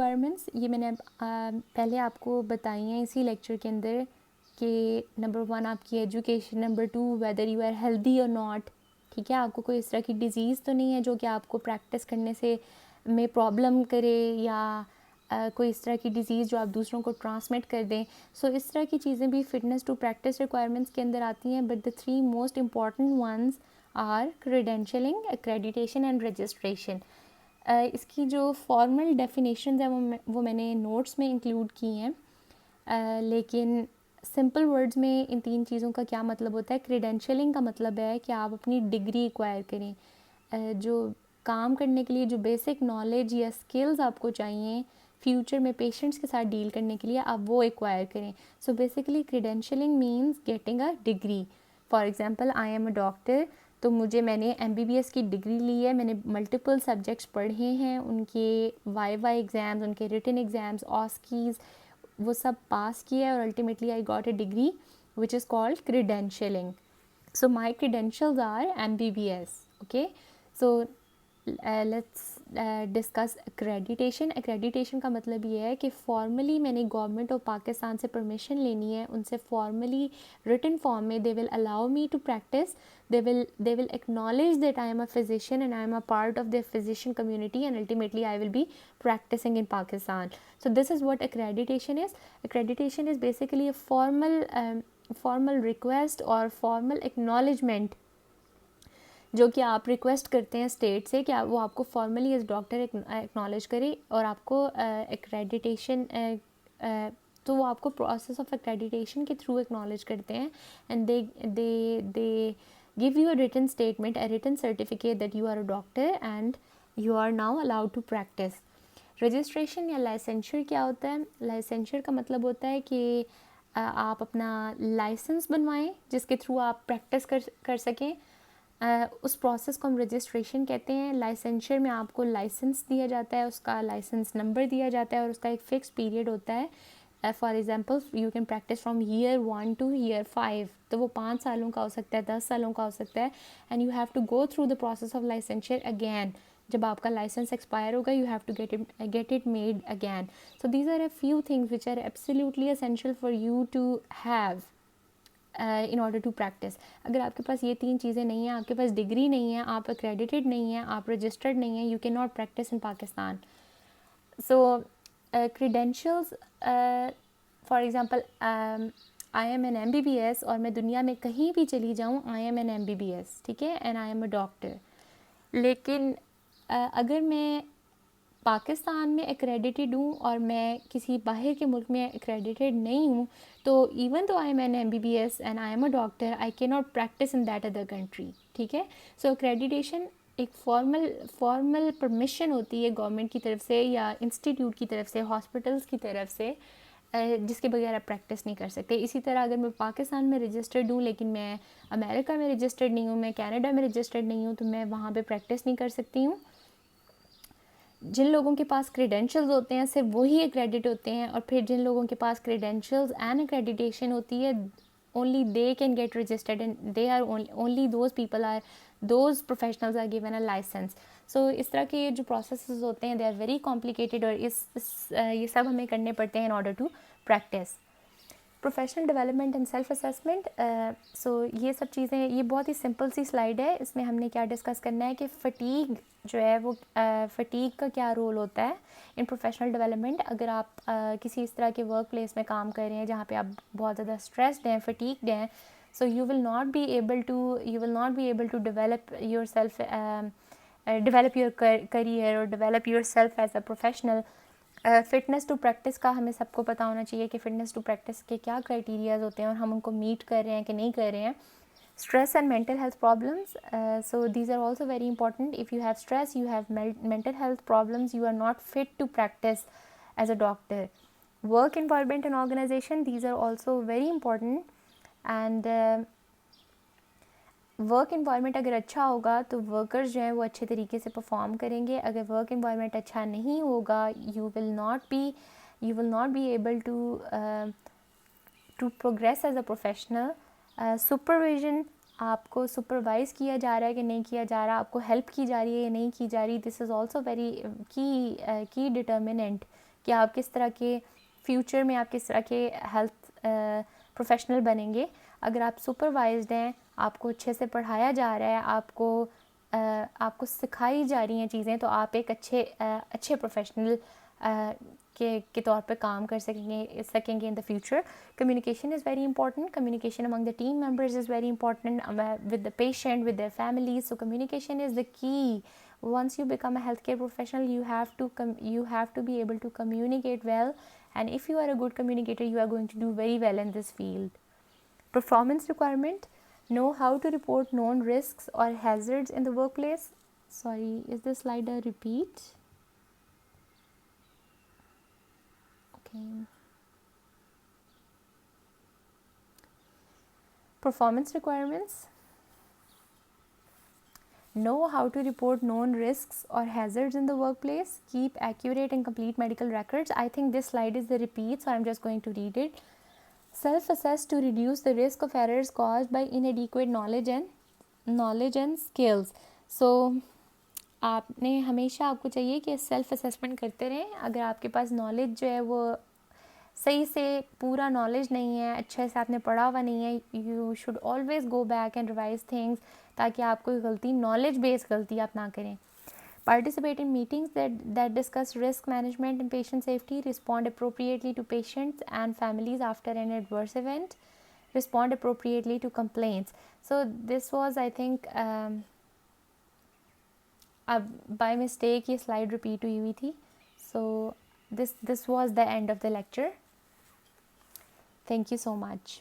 Requirements ये मैंने पहले आपको बताई हैं इसी लेक्चर के अंदर कि नंबर 1 आपकी education, number 2 whether you are healthy और नॉट, ठीक है, आपको कोई इस तरह की डिज़ीज़ तो नहीं है जो कि आपको प्रैक्टिस करने से में प्रॉब्लम करे या कोई इस तरह की डिज़ीज़ जो आप दूसरों को ट्रांसमिट कर दें। सो इस तरह की चीज़ें भी फ़िटनेस टू प्रैक्टिस रिक्वायरमेंट्स के अंदर आती हैं। But the 3 most important ones are credentialing, accreditation and registration. इसकी जो फॉर्मल डेफिनेशन है वो मैंने नोट्स में इंक्लूड की हैं, लेकिन सिंपल वर्ड्स में इन 3 चीज़ों का क्या मतलब होता है। क्रेडेंशियलिंग का मतलब है कि आप अपनी डिग्री एक्वायर करें, जो काम करने के लिए जो बेसिक नॉलेज या स्किल्स आपको चाहिए फ्यूचर में पेशेंट्स के साथ डील करने के लिए, आप वो एक्वायर करें। So basically credentialing means getting a degree. For example I am a doctor, तो मैंने MBBS की डिग्री ली है, मैंने मल्टीपल सब्जेक्ट्स पढ़े हैं, उनके वाइवा एग्ज़ाम्स, उनके रिटन एग्ज़ाम्स, ऑस्कीज़, वो सब पास किया और ultimately I got a degree which is called credentialing. So my credentials are MBBS. Okay, so let's discuss accreditation. Accreditation का मतलब ये है कि formally मैंने गवर्नमेंट ऑफ पाकिस्तान से परमिशन लेनी है, उनसे formally written form में they will allow me to practice. They will acknowledge that I am a physician and I am a part of their physician community, and ultimately I will be practicing in Pakistan. So this is what accreditation is. Accreditation is basically a formal request और formal acknowledgement जो कि आप request करते हैं state से कि वो आपको फॉर्मली एज डॉक्टर एक्नॉलेज करे और आपको एक्रेडिटेशन, तो वो आपको प्रोसेस ऑफ एक्रेडिटेशन के थ्रू एक्नॉलेज करते हैं and they give you a written statement, a written certificate that you are a doctor and you are now allowed to practice. Registration या लाइसेंचर क्या होता है? लाइसेंचर का मतलब होता है कि आप अपना लाइसेंस बनवाएं जिसके थ्रू आप प्रैक्टिस कर सकें. उस प्रोसेस को हम रजिस्ट्रेशन कहते हैं. लाइसेंचर में आपको लाइसेंस दिया जाता है, उसका लाइसेंस नंबर दिया जाता है और उसका एक फ़िक्स पीरियड होता है. For example you can practice from year 1 to year 5, तो वो 5 सालों का हो सकता है, 10 सालों का हो सकता है. And you have to go through the process of licensure again. जब आपका लाइसेंस एक्सपायर होगा you have to get it made again. So these are a few things which are absolutely essential for you to have in order to practise. अगर आपके पास ये 3 चीज़ें नहीं हैं, आपके पास डिग्री नहीं है, आप एक्रेडिटेड नहीं हैं, आप रजिस्टर्ड नहीं हैं, you can not practice in Pakistan. So credentials, for example I am an MBBS और मैं दुनिया में कहीं भी चली जाऊँ, आई एम एन MBBS, ठीक है, and I am a doctor. लेकिन अगर मैं पाकिस्तान में एक्रेडिटेड हूँ और मैं किसी बाहर के मुल्क में एक्रेडिटेड नहीं हूँ, तो इवन तो I am an MBBS and I am a doctor, I can not practice in that other country. ठीक है. सो एक्रेडिटेशन एक फॉर्मल परमिशन होती है गवर्नमेंट की तरफ से या इंस्टीट्यूट की तरफ से, हॉस्पिटल्स की तरफ से, जिसके बगैर आप प्रैक्टिस नहीं कर सकते. इसी तरह अगर मैं पाकिस्तान में रजिस्टर्ड हूँ लेकिन मैं अमेरिका में रजिस्टर्ड नहीं हूँ, मैं कनाडा में रजिस्टर्ड नहीं हूँ, तो मैं वहाँ पे प्रैक्टिस नहीं कर सकती हूँ. जिन लोगों के पास क्रेडेंशियल्स होते हैं सिर्फ वही एक्रेडिट होते हैं, और फिर जिन लोगों के पास क्रेडेंशियल्स एंड एक्रेडिटेशन होती है only they can get registered and they are only those professionals are given a license. So इस तरह के जो processes होते हैं they are very complicated और ये सब हमें करने पड़ते हैं in order to practice. Professional development and self assessment. So ये सब चीज़ें, ये बहुत ही सिंपल सी स्लाइड है. इसमें हमने क्या डिस्कस करना है कि फटीग जो है वो फटीग का क्या रोल होता है इन प्रोफेशनल डेवलपमेंट. अगर आप किसी इस तरह के वर्क प्लेस में काम कर रहे हैं जहाँ पे आप बहुत ज़्यादा स्ट्रेस्ड हैं, फटीग्ड हैं, so you will not be able to develop your self, develop your career और develop your self as a professional. Fitness to practise का हमें सबको पता होना चाहिए कि फ़िटनेस टू प्रैक्टिस के क्या क्राइटेरियाज़ होते हैं और हम उनको मीट कर रहे हैं कि नहीं कर रहे हैं. Stress and mental health problems, so these are also very important. If you have stress, you have mental health problems, you are not fit to practice as a doctor. Work environment and organization, these are also very important. And work environment अगर अच्छा होगा तो workers जो हैं वो अच्छे तरीके से परफॉर्म करेंगे. अगर वर्क इन्वायरमेंट अच्छा नहीं होगा, you will not be able to progress as a professional. Supervision, आपको सुपरवाइज़ किया जा रहा है कि नहीं किया जा रहा, आपको हेल्प की जा रही है या नहीं की जा रही, दिस इज़ ऑल्सो वेरी की डिटर्मिनेंट कि आप किस तरह के फ्यूचर में आप किस तरह के हेल्थ प्रोफेशनल बनेंगे। अगर आप सुपरवाइज्ड हैं, आपको अच्छे से पढ़ाया जा रहा है, आपको सिखाई जा रही हैं चीज़ें, तो आप एक अच्छे प्रोफेशनल के तौर पे काम कर सकेंगे in the future. Communication is very important. Communication among the team members is very important, with the patient, with their families. So communication is the key. Once you become a healthcare professional, you have to be able to communicate well, and if you are a good communicator, you are going to do very well in this field. Performance requirement: know how to report known risks or hazards in the workplace. Sorry, is this slide a repeat? Okay. Performance requirements: know how to report known risks or hazards in the workplace, keep accurate and complete medical records. I think this slide is the repeat, so I'm just going to read it. Self-assess to reduce the risk of errors caused by inadequate knowledge and skills. So आपने हमेशा आपको चाहिए कि self assessment करते रहें। अगर आपके पास knowledge जो है वो सही से पूरा नॉलेज नहीं है, अच्छे से आपने पढ़ा हुआ नहीं है, you should always go back and revise things, ताकि आप कोई गलती, नॉलेज बेस्ड गलती आप ना करें। Participate in meetings that discuss risk management and patient safety. Respond appropriately to patients and families after an adverse event. Respond appropriately to complaints. So this was, I think, by mistake ये slide repeat हुई हुई थी. So this was the end of the lecture. Thank you so much.